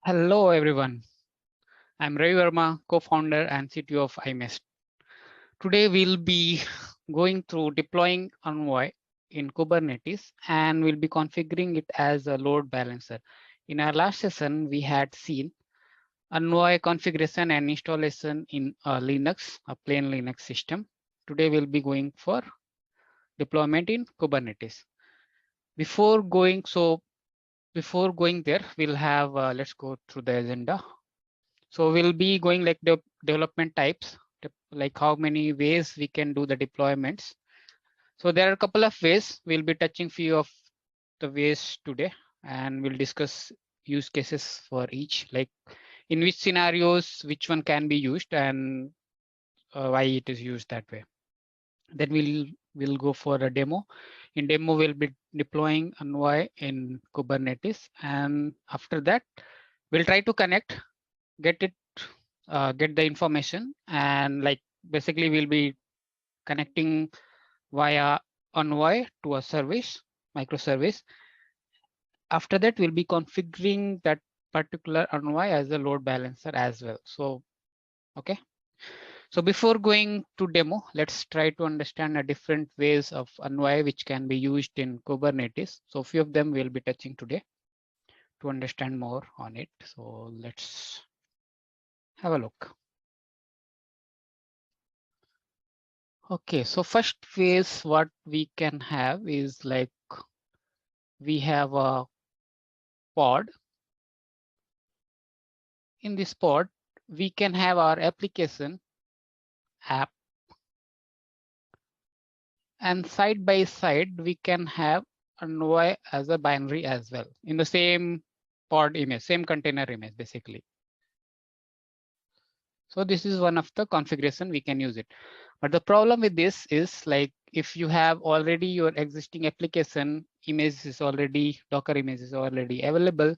Hello, everyone. I'm Ravi Verma, co-founder and CTO of IMESH. Today, we'll be going through deploying Envoy in Kubernetes, and we'll be configuring it as a load balancer. In our last session, we had seen Envoy configuration and installation in Linux, a plain Linux system. Today, we'll be going for deployment in Kubernetes. Before going there, we'll have, let's go through the agenda. So we'll be going like the development types, like how many ways we can do the deployments. So there are a couple of ways. We'll be touching few of the ways today, and we'll discuss use cases for each, like in which scenarios, which one can be used and why it is used that way. Then we'll go for a demo. In demo, we'll be deploying Envoy in Kubernetes. And after that, we'll try to connect, get the information, and like basically we'll be connecting via Envoy to a service, microservice. After that, we'll be configuring that particular Envoy as a load balancer as well. So, okay. So before going to demo, let's try to understand the different ways of Envoy which can be used in Kubernetes. So a few of them we'll be touching today to understand more on it. So let's have a look. Okay, so first phase, what we can have is like we have a pod. In this pod, we can have our application app, and side by side, we can have Envoy as a binary as well in the same pod image, same container image, basically. So this is one of the configuration we can use it. But the problem with this is like if you have already your existing application image is already, Docker image is already available.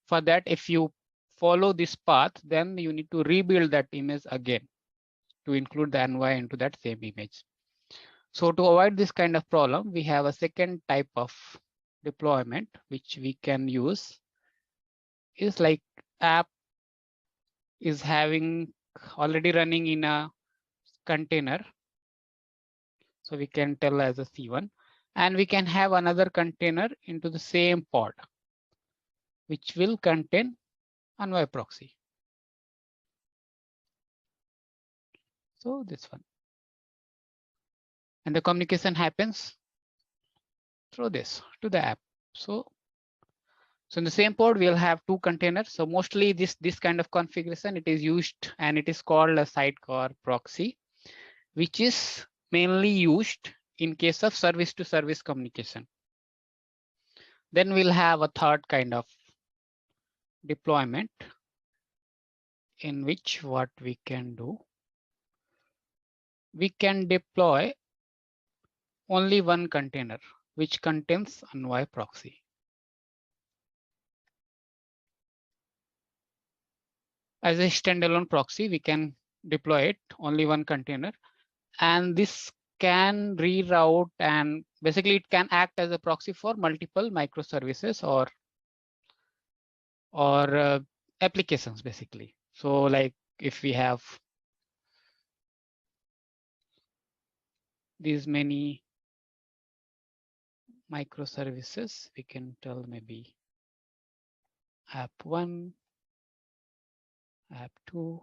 For that, if you follow this path, then you need to rebuild that image again to include the Envoy into that same image. So to avoid this kind of problem, we have a second type of deployment which we can use is like app is having already running in a container. So we can tell as a C1, and we can have another container into the same pod, which will contain Envoy proxy. So this one. And the communication happens through this to the app. So in the same pod, we'll have two containers. So mostly this kind of configuration, it is used and it is called a sidecar proxy, which is mainly used in case of service to service communication. Then we'll have a third kind of deployment in which what we can do, we can deploy only one container which contains Envoy proxy. As a standalone proxy, we can deploy it only one container, and this can reroute, and basically it can act as a proxy for multiple microservices or applications basically. So like if we have these many microservices, we can tell maybe app 1, app 2,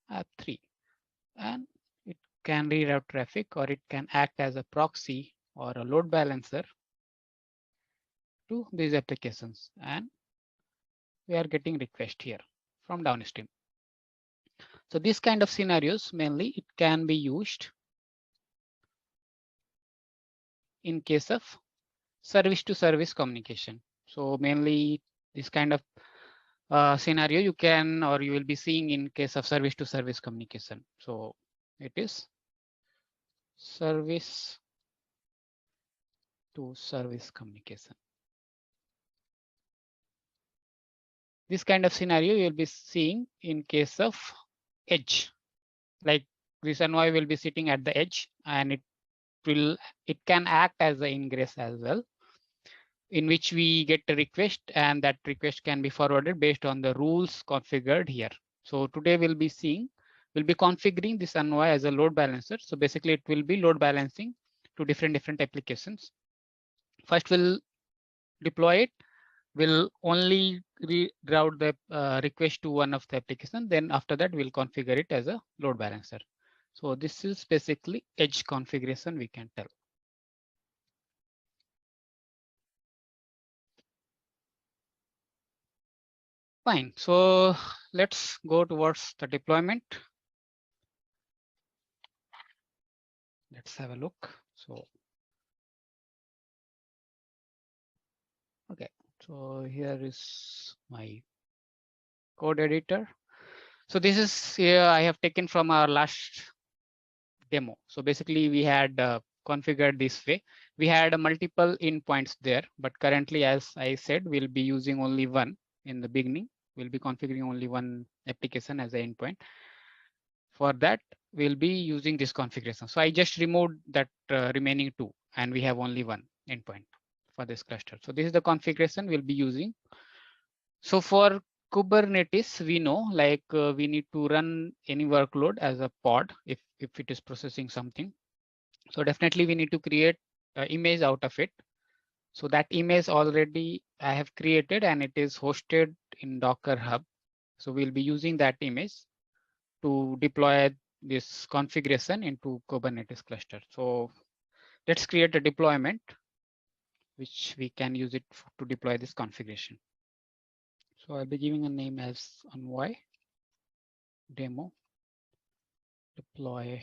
app 3, and it can reroute traffic, or it can act as a proxy or a load balancer to these applications, and we are getting request here from downstream. So these kind of scenarios, mainly it can be used in case of service to service communication. So mainly this kind of scenario you can, or you will be seeing in case of service to service communication. So it is service to service communication. This kind of scenario you'll be seeing in case of edge, like this Envoy will be sitting at the edge, and it can act as the ingress as well. in which we get a request, and that request can be forwarded based on the rules configured here. So today we'll be configuring this Envoy as a load balancer. So basically it will be load balancing to different applications. First we'll deploy it. We'll only route the request to one of the application. Then after that, we'll configure it as a load balancer. So this is basically edge configuration, we can tell. Fine. So let's go towards the deployment. Let's have a look. So, okay. So here is my code editor. So this is here I have taken from our last demo. So basically we had configured this way. We had multiple endpoints there, but currently, as I said, we'll be using only one in the beginning. We'll be configuring only one application as an endpoint. For that, we'll be using this configuration. So I just removed that remaining two, and we have only one endpoint for this cluster. So this is the configuration we'll be using. So for Kubernetes, we know like we need to run any workload as a pod if it is processing something. So definitely we need to create an image out of it. So that image already I have created and it is hosted in Docker Hub. So we'll be using that image to deploy this configuration into Kubernetes cluster. So let's create a deployment which we can use it to deploy this configuration. So I'll be giving a name as Envoy demo deployment.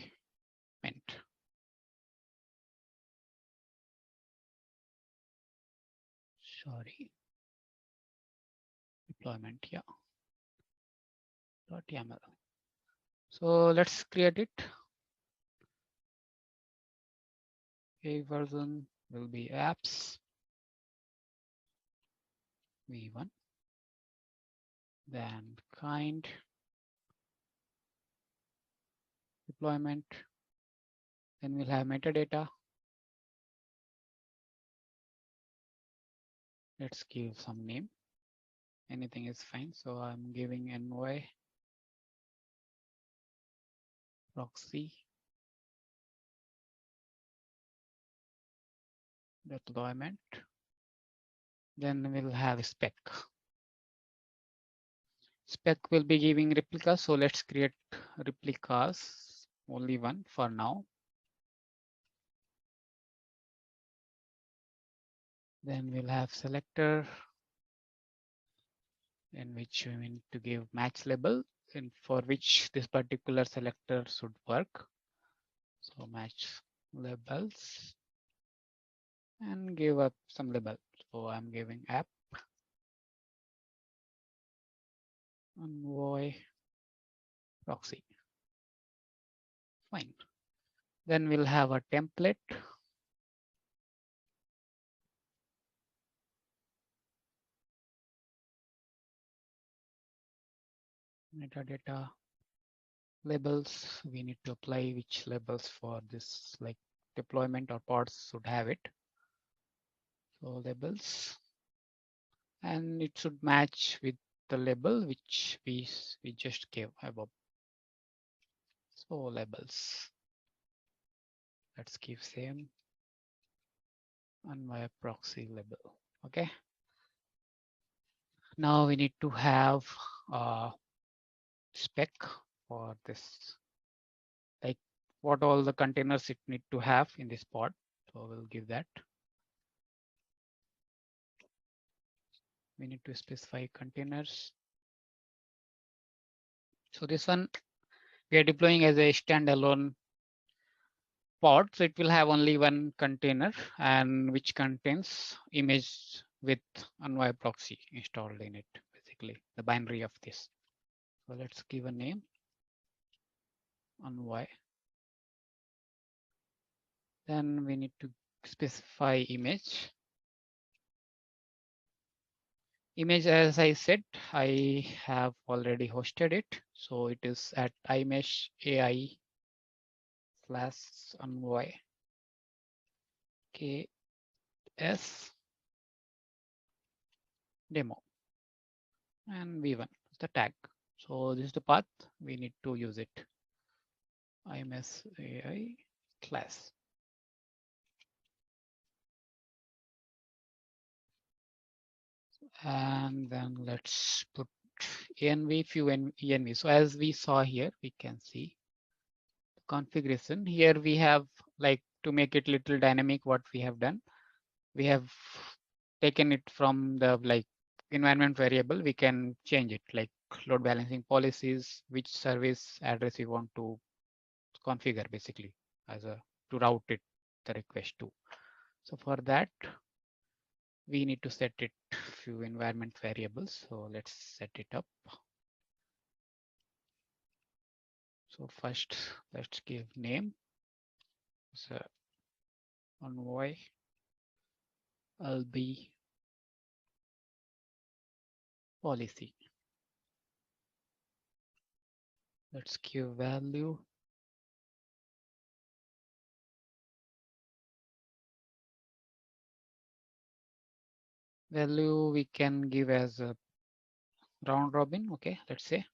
Sorry, deployment, yeah. .yaml. So let's create it. A version will be apps v1, then kind deployment, then we'll have metadata. Let's give some name. Anything is fine. So I'm giving Envoy Proxy deployment. Then we'll have spec. Spec will be giving replicas. So let's create replicas, only one for now. Then we'll have selector in which we need to give match label and for which this particular selector should work. So match labels and give up some label. So I'm giving app Envoy Proxy. Fine. Then we'll have a template. Metadata labels. We need to apply which labels for this like deployment or pods should have it. So labels, and it should match with the label which we just gave above. So labels. Let's give same on my proxy label. Okay. Now we need to have a spec for this, like what all the containers it need to have in this pod. So we'll give that. We need to specify containers. So this one we are deploying as a standalone pod. So it will have only one container and which contains image with Envoy proxy installed in it, basically the binary of this. So let's give a name Envoy. Then we need to specify image. Image, as I said, I have already hosted it. So it is at IMESH AI/Envoy K8s. demo, and v1 is the tag. So this is the path we need to use it. IMESH AI class. And then let's put env few env. So as we saw here, we can see the configuration. Here we have, like, to make it little dynamic, what we have done, we have taken it from the like environment variable. We can change it, like load balancing policies, which service address we want to configure basically as a to route it the request to. So for that, we need to set it few environment variables. So let's set it up. So first, let's give name. So Envoy LB policy. Let's give value. Value we can give as a round robin. Okay, let's say.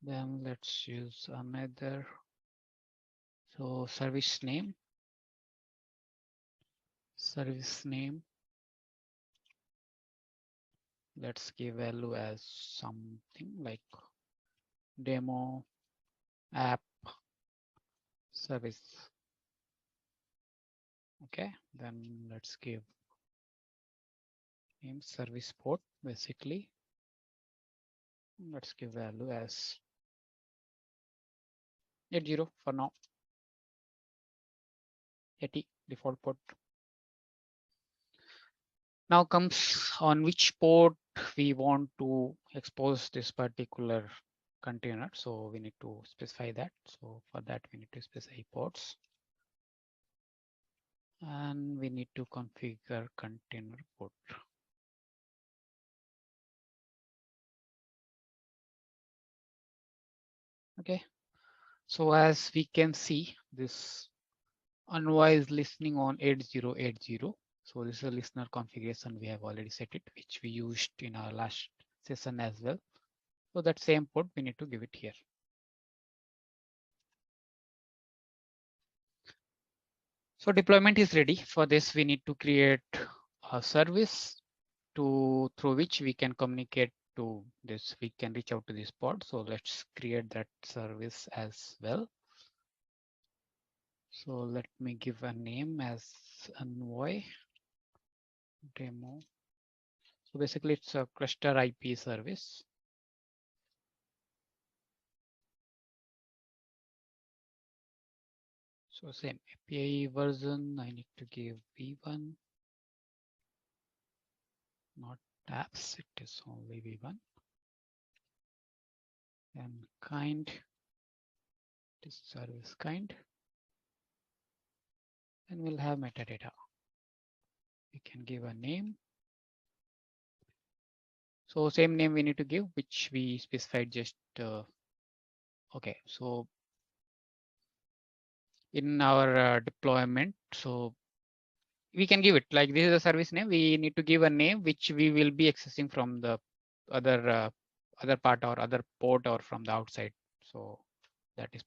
Then let's use another. So service name. Let's give value as something like demo app service. Okay, then let's give name service port basically. Let's give value as 80 for now. 80 default port. Now comes on which port we want to expose this particular container. So we need to specify that. So for that, we need to specify ports. And we need to configure container port. Okay. So as we can see, this Envoy is listening on 8080. So this is a listener configuration. We have already set it, which we used in our last session as well. So that same port we need to give it here. So deployment is ready. For this, we need to create a service through which we can communicate to this. We can reach out to this pod. So let's create that service as well. So let me give a name as Envoy demo. So basically it's a cluster IP service. So same API version, I need to give v1, not apps, it is only v1. And kind, this service kind. And we'll have metadata. We can give a name. So same name we need to give, which we specified just, okay. So in our deployment, so we can give it like this is a service name. We need to give a name which we will be accessing from the other part or other port or from the outside. So that is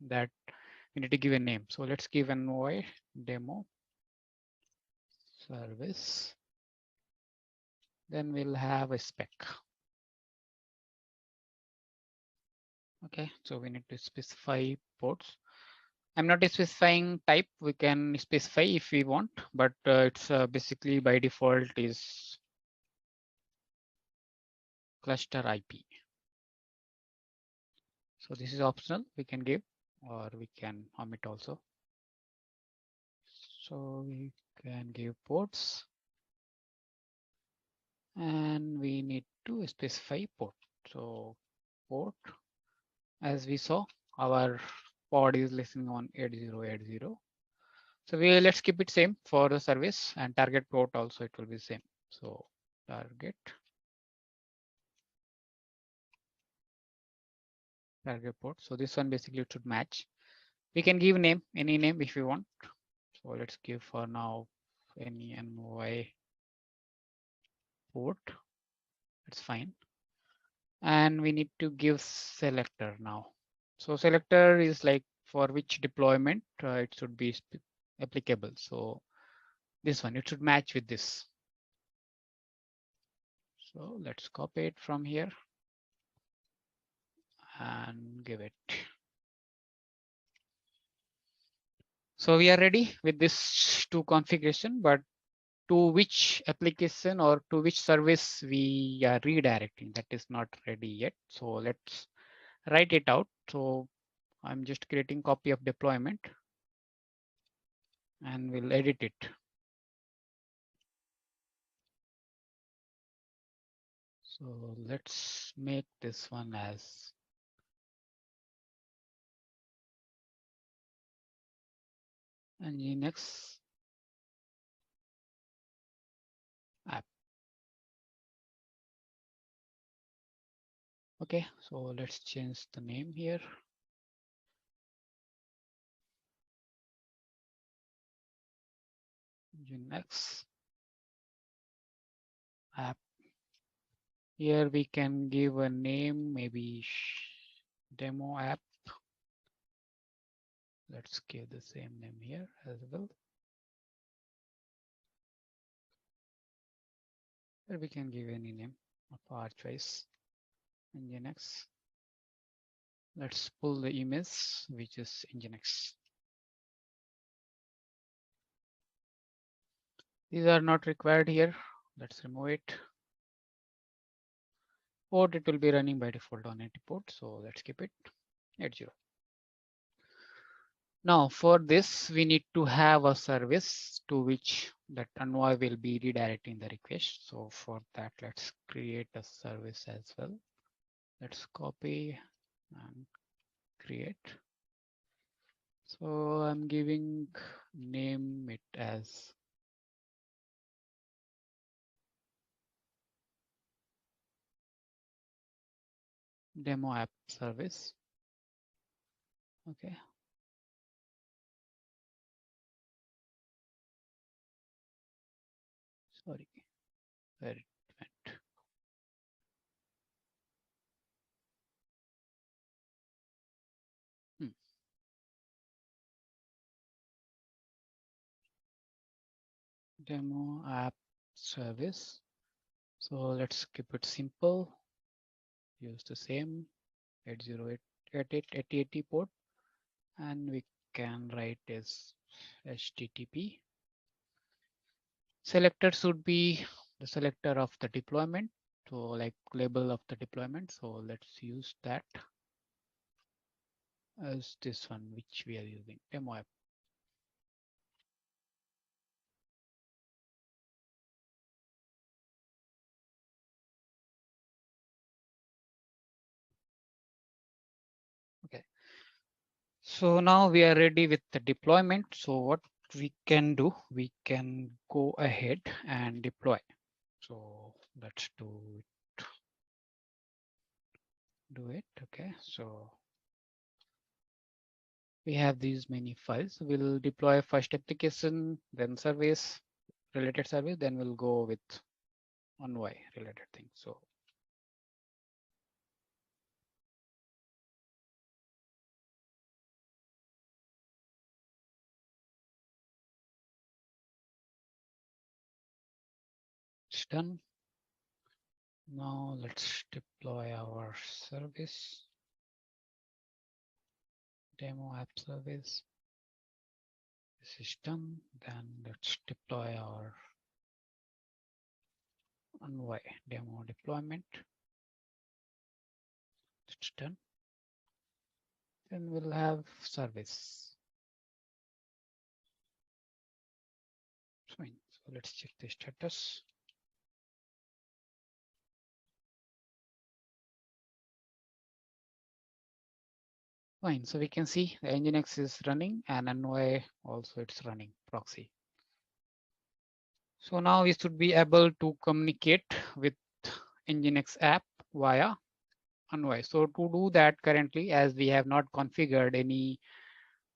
that we need to give a name. So let's give Envoy demo service. Then we'll have a spec. Okay, so we need to specify ports. I'm not specifying type. We can specify if we want, but it's basically by default is cluster IP. So this is optional. We can give, or we can omit also. So we can give ports, and we need to specify port. So port, as we saw, our pod is listening on 8080. So let's keep it same for the service, and target port also it will be same. So target target port. So this one basically should match. We can give name, any name if you want. So let's give for now any Envoy port. That's fine. And we need to give selector now. So selector is like for which deployment it should be applicable. So this one, it should match with this. So let's copy it from here and give it. So we are ready with this two configuration, but to which application or to which service we are redirecting, that is not ready yet. So let's write it out. So I'm just creating copy of deployment and we'll edit it. So let's make this one as Nginx app. Okay, so let's change the name here. Nginx app. Here we can give a name, maybe demo app. Let's give the same name here as well. Or we can give any name of our choice. Nginx. Let's pull the image, which is Nginx. These are not required here. Let's remove it. Port, it will be running by default on 80 port. So let's keep it 80. Now for this, we need to have a service to which that Envoy will be redirecting the request. So for that, let's create a service as well. Let's copy and create. So I'm giving name it as demo app service. Okay. Sorry, where it went. Demo app service. So let's keep it simple. Use the same 8080 port, and we can write as HTTP. Selector should be the selector of the deployment. So like label of the deployment. So let's use that as this one, which we are using, demo app. Okay. So now we are ready with the deployment. So what we can do, we can go ahead and deploy. So let's do it. Okay. So we have these many files. We'll deploy first application, then service, related service, then we'll go with Envoy related thing. So it's done. Now let's deploy our service, demo app service. This is done. Then let's deploy our Envoy demo deployment. It's done. Then we'll have service. Fine. So let's check the status. Fine. So we can see the Nginx is running and Envoy also it's running proxy. So now we should be able to communicate with Nginx app via Envoy. So to do that currently, as we have not configured any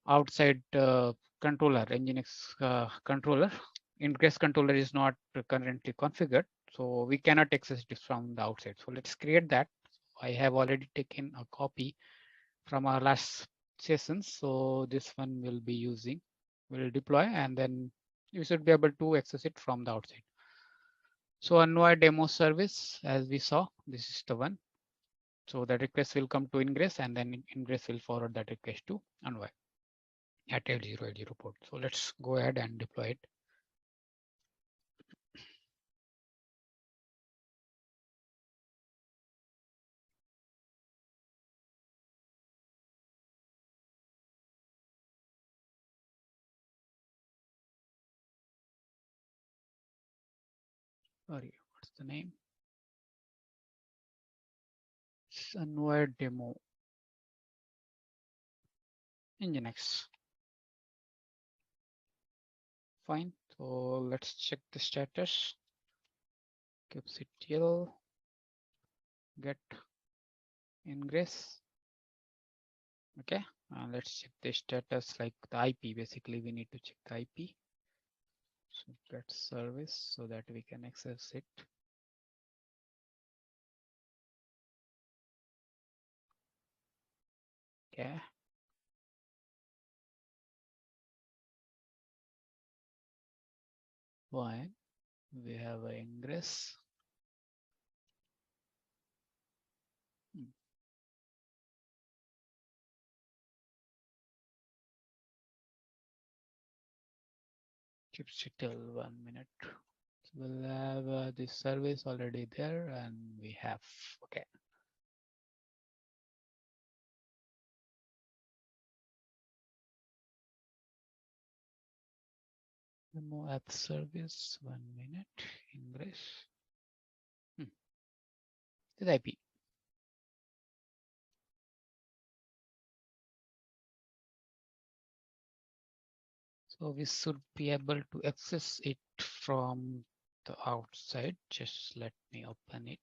outside controller, Nginx controller, Ingress controller is not currently configured. So we cannot access it from the outside. So let's create that. I have already taken a copy from our last session. So this one will be using, we'll deploy, and then you should be able to access it from the outside. So Envoy demo service, as we saw, this is the one. So that request will come to Ingress, and then Ingress will forward that request to Envoy at 8080 port. So let's go ahead and deploy it. Sorry, what's the name? Envoy demo Nginx. Fine. So let's check the status. kubectl get Ingress. Okay, let's check the status, like the IP. Basically, we need to check the IP. So get service so that we can access it. Okay. Fine. We have a Ingress. kubectl 1 minute. So we'll have this service already there, and we have, okay. Demo app service, 1 minute, Ingress. This IP. So we should be able to access it from the outside. Just let me open it.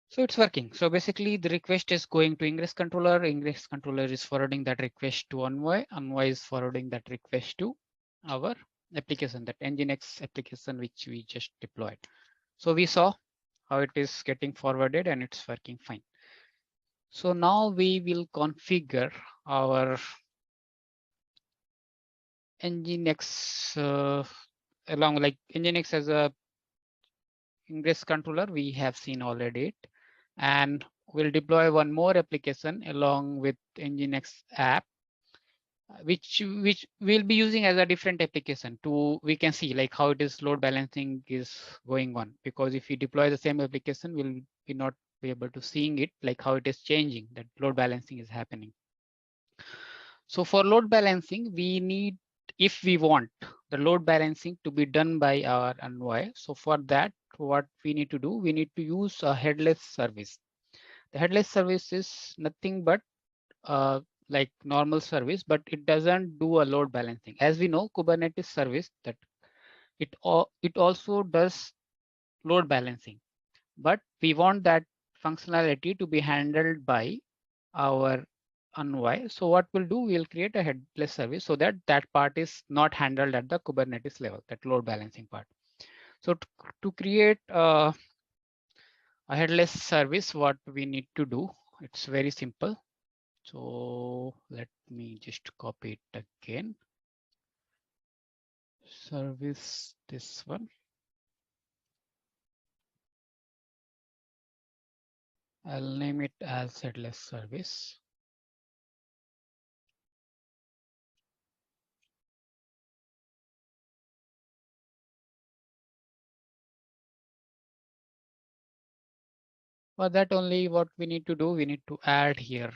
So it's working. So basically the request is going to Ingress controller. Ingress controller is forwarding that request to Envoy. Envoy is forwarding that request to our application, that Nginx application, which we just deployed. So we saw how it is getting forwarded and it's working fine. So now we will configure our Nginx along, like Nginx as a Ingress controller, we have seen already it, and we'll deploy one more application along with Nginx app, which we'll be using as a different application to, we can see like how it is load balancing is going on, because if we deploy the same application, we'll be not be able to seeing it, like how it is changing, that load balancing is happening. So for load balancing, we need, if we want the load balancing to be done by our Envoy, so for that, what we need to do, we need to use a headless service. The headless service is nothing but like normal service, but it doesn't do a load balancing. As we know, Kubernetes service, that it also does load balancing, but we want that functionality to be handled by our Envoy. So what we'll do, we'll create a headless service so that that part is not handled at the Kubernetes level, that load balancing part. So to create a headless service, what we need to do, it's very simple. So let me just copy it again. Service, this one. I'll name it as headless service. For that only, what we need to do, we need to add here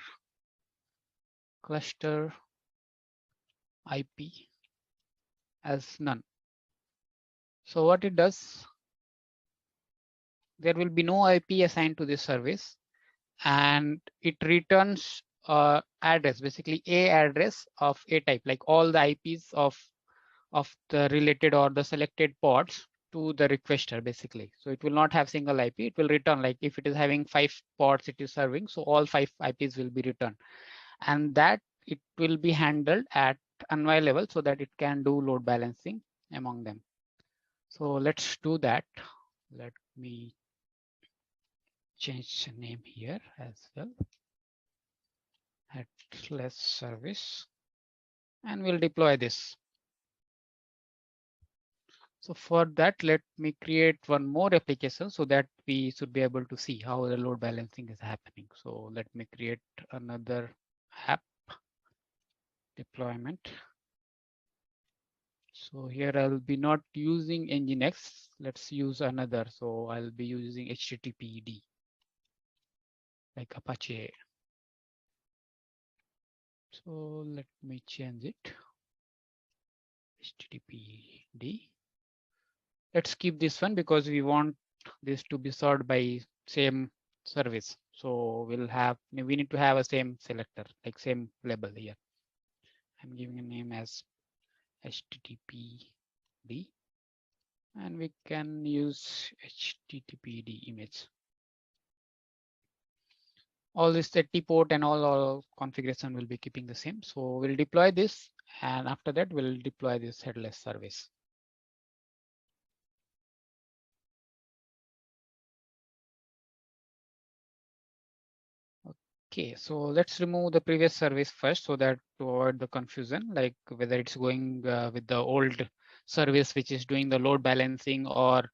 cluster IP as none. So what it does, there will be no IP assigned to this service, and it returns address, basically a address of a type, like all the IPs of the related or the selected pods to the requester basically. So it will not have single IP. It will return, like if it is having 5 pods it is serving, so all 5 IPs will be returned, and that it will be handled at Envoy level so that it can do load balancing among them. So let's do that. Let me change the name here as well. Headless service, and we'll deploy this. So for that, let me create one more application so that we should be able to see how the load balancing is happening. So let me create another app deployment. So here I'll be not using Nginx. Let's use another. So I'll be using HTTPD, like Apache. So let me change it. HTTPD. Let's keep this one because we want this to be served by same service. So we need to have a same selector, like same label here. I'm giving a name as HTTPD, and we can use HTTPD image. All this 30 port and all configuration will be keeping the same. So we'll deploy this, and after that we'll deploy this headless service. Okay, so let's remove the previous service first so that to avoid the confusion, like whether it's going with the old service which is doing the load balancing or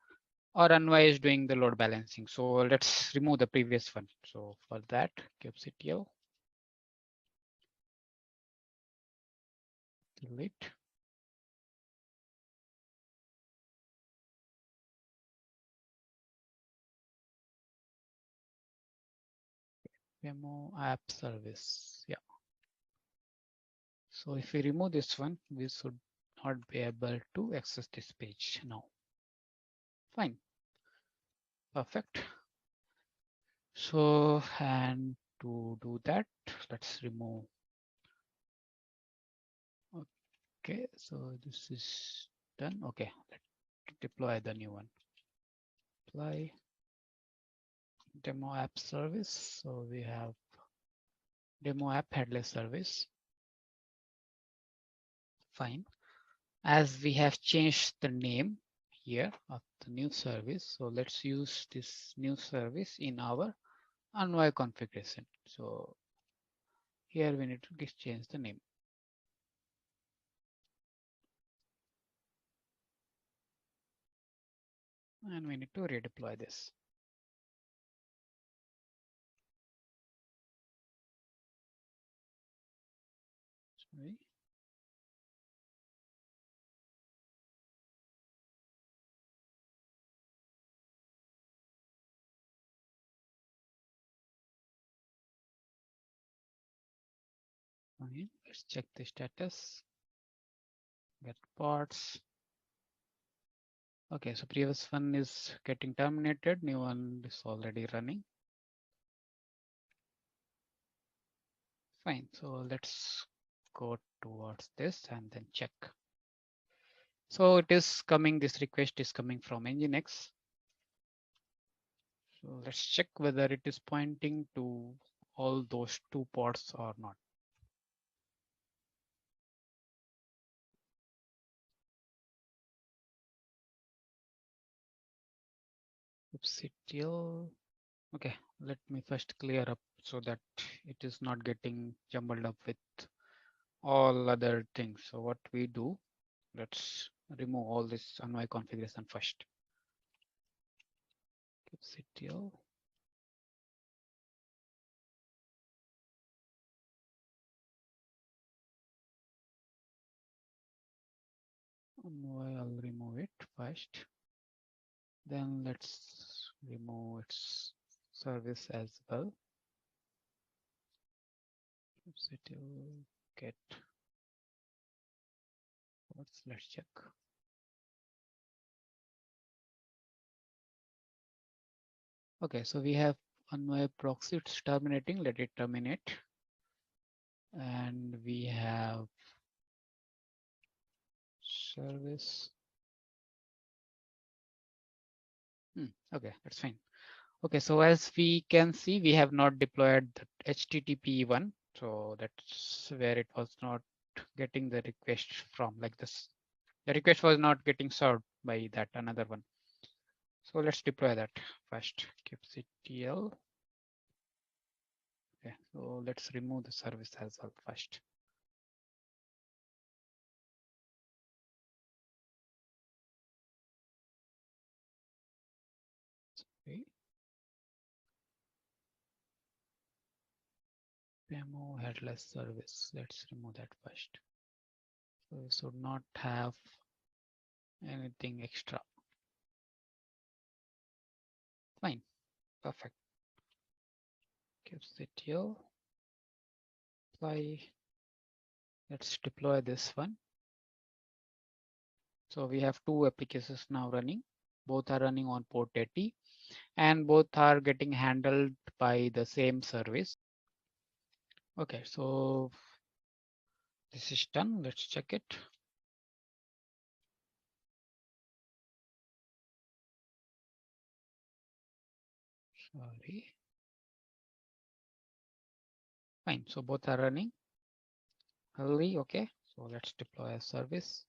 Envoy is doing the load balancing. So let's remove the previous one. So for that, kubectl delete. Demo app service. Yeah. So if we remove this one, we should not be able to access this page now. Fine. Perfect. So, and to do that, let's remove. Okay, so this is done. Okay, let's deploy the new one. Apply demo app service. So we have demo app headless service. Fine. As we have changed the name here of the new service, so let's use this new service in our Envoy configuration. So here we need to change the name. And we need to redeploy this. Sorry. Fine. Let's check the status. Get parts. Okay, so previous one is getting terminated. New one is already running. Fine. So let's go towards this and then check. So it is coming. This request is coming from Nginx. So let's check whether it is pointing to all those 2 ports or not. Kubectl. Okay, let me first clear up so that it is not getting jumbled up with all other things. So what we do, let's remove all this Envoy configuration first. Kubectl. Envoy, I'll remove it first. Then let's remove its service as well. Kubectl get. Let's check. Okay, so we have Envoy proxy, it's terminating. Let it terminate. and we have service. Okay, that's fine. Okay, so as we can see, we have not deployed the HTTP one. So that's where it was not getting the request from, like this. The request was not getting served by that another one. So let's deploy that first. kubectl. Okay, so let's remove the service as well first. Okay. Demo headless service. Let's remove that first. So we should not have anything extra. Fine, perfect. kubectl apply. Let's deploy this one. So we have two applications now running. Both are running on port 80 and both are getting handled by the same service. Okay, so this is done. Let's check it. Sorry. Fine. So both are running. Early. Okay. So let's deploy a service.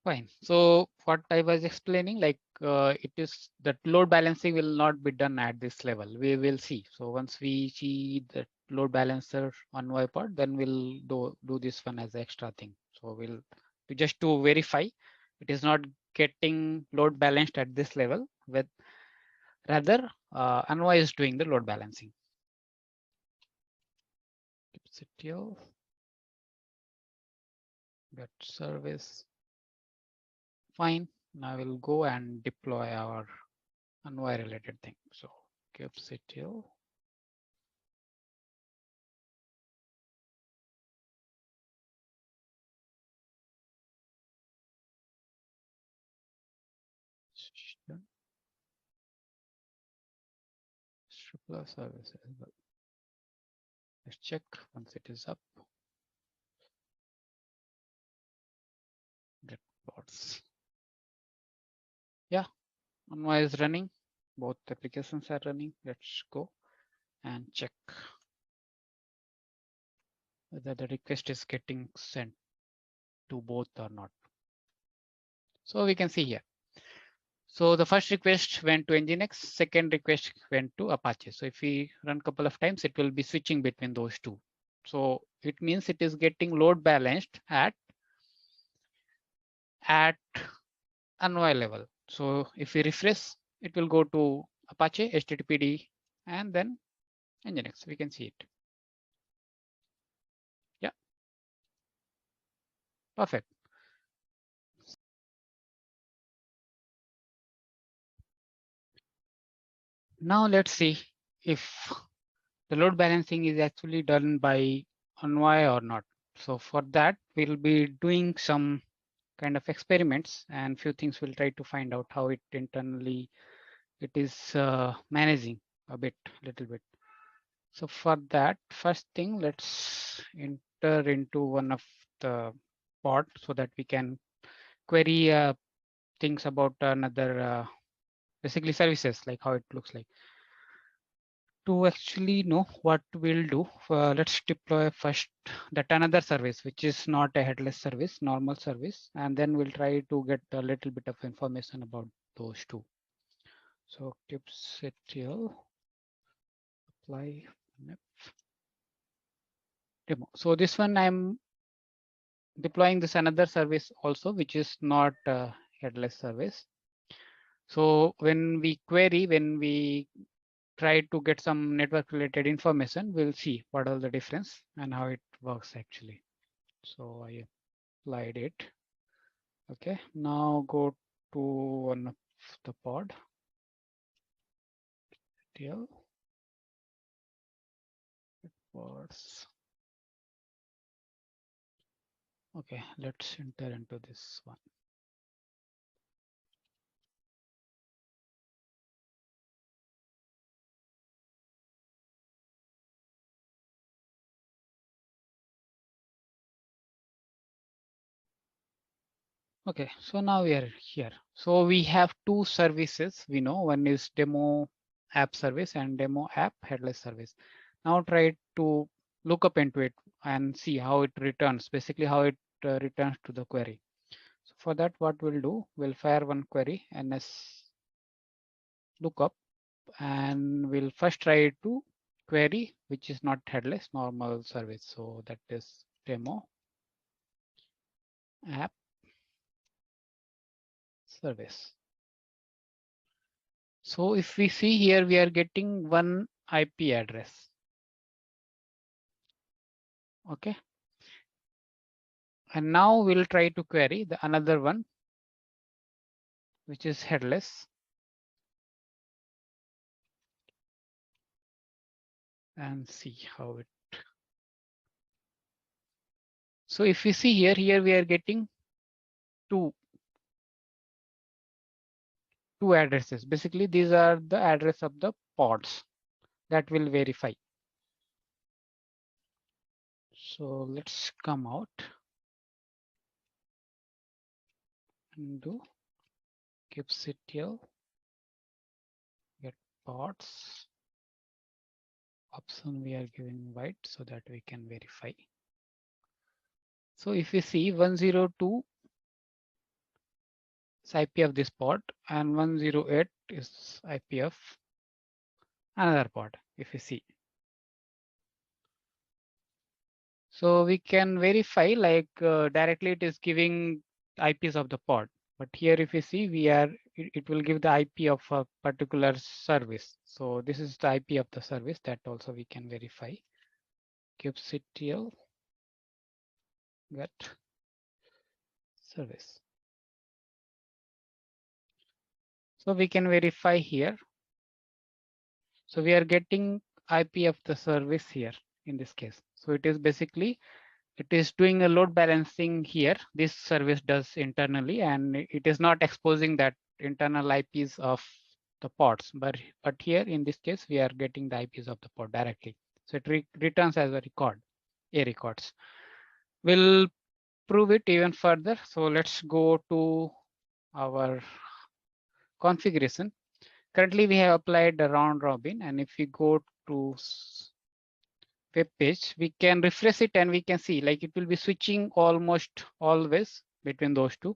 Fine. So what I was explaining, like it is that load balancing will not be done at this level. We will see. So once we see the load balancer on Envoy, then we'll do this one as extra thing. So we'll just to verify it is not getting load balanced at this level, with rather Envoy is doing the load balancing. kubectl get service. Fine. Now we'll go and deploy our Envoy related thing. So kubectl system plus service as well. Let's check once it is up. Get pods. Yeah, Envoy is running. Both applications are running. Let's go and check whether the request is getting sent to both or not. So we can see here. So the first request went to Nginx, second request went to Apache. So if we run a couple of times, it will be switching between those two. So it means it is getting load balanced at Envoy level. So if we refresh, it will go to Apache, HTTPD, and then Nginx. We can see it. Yeah, perfect. Now let's see if the load balancing is actually done by Envoy or not. So for that, we'll be doing some kind of experiments and few things we'll try to find out how it internally it is managing a little bit. So for that, first thing, let's enter into one of the pod so that we can query things about another basically services, like how it looks like. To actually know what we'll do, let's deploy first that another service, which is not a headless service, normal service, and then we'll try to get a little bit of information about those two. So kubectl apply demo. So this one I'm deploying this another service also, which is not a headless service. So when we query, when we try to get some network related information, we'll see what are the difference and how it works actually. So I applied it. Okay, now go to one of the pod. TL pods. Okay, let's enter into this one. Okay, so now we are here. So we have two services. We know one is demo app service and demo app headless service. Now try to look up into it and see how it returns, basically how it returns to the query. So for that, what we'll do, we'll fire one query ns lookup, and we'll first try to query, which is not headless, normal service. So that is demo app service. So if we see here, we are getting one IP address. Okay. And now we'll try to query the another one, which is headless. And see how it. So if we see here we are getting two addresses. Basically, these are the address of the pods that will verify. So let's come out and do kubectl get pods. Option we are giving white so that we can verify. So if we see 102 is IP of this pod and 108 is IP of another pod, if you see. So we can verify like directly it is giving IPs of the pod. But here if you see, it will give the IP of a particular service. So this is the IP of the service that also we can verify. kubectl get service. So we can verify here. So we are getting IP of the service here in this case. So it is basically, it is doing a load balancing here. This service does internally, and it is not exposing that internal IPs of the pods. But here in this case, we are getting the IPs of the pod directly. So it returns as a record, A records. We'll prove it even further. So let's go to our configuration. Currently, we have applied the round robin, and if we go to web page, we can refresh it and we can see like it will be switching almost always between those two.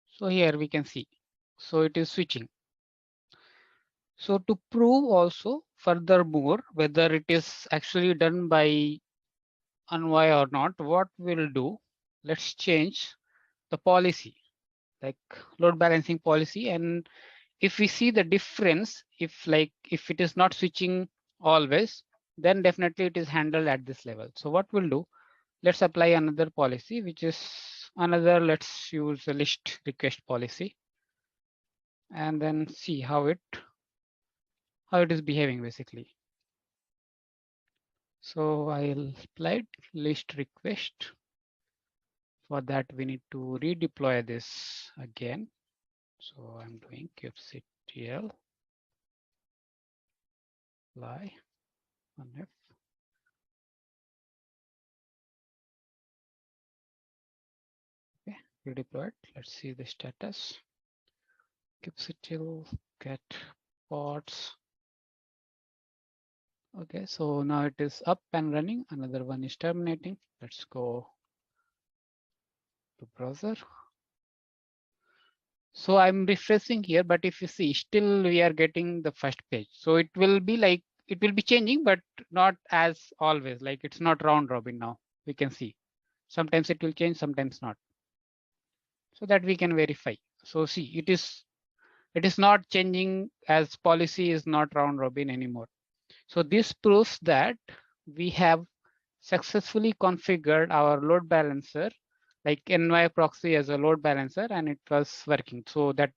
So here we can see, so it is switching. So to prove also furthermore whether it is actually done by Envoy or not, what we'll do, let's change the policy, like load balancing policy. And if we see the difference, if it is not switching always, then definitely it is handled at this level. So what we'll do, let's apply another policy, which is another, let's use a list request policy and then see how it is behaving basically. So I'll apply list request. For that, we need to redeploy this again. So I'm doing kubectl apply on F. Okay, redeployed. Let's see the status. kubectl get pods. Okay, so now it is up and running. Another one is terminating. Let's go to browser. So I'm refreshing here, but if you see, still we are getting the first page. So it will be like, it will be changing, but not as always, like it's not round robin now. We can see sometimes it will change, sometimes not. So that we can verify. So see, it is not changing as policy is not round robin anymore. So this proves that we have successfully configured our load balancer like Envoy proxy as a load balancer, and it was working. So that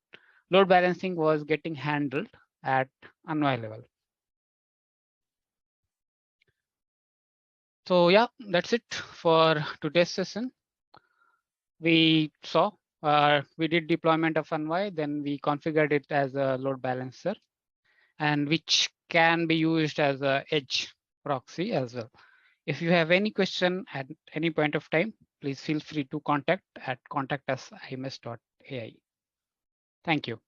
load balancing was getting handled at Envoy level. So yeah, that's it for today's session. We saw we did deployment of Envoy, then we configured it as a load balancer, and which can be used as a edge proxy as well. If you have any question at any point of time, please feel free to contact us@imesh.ai. Thank you.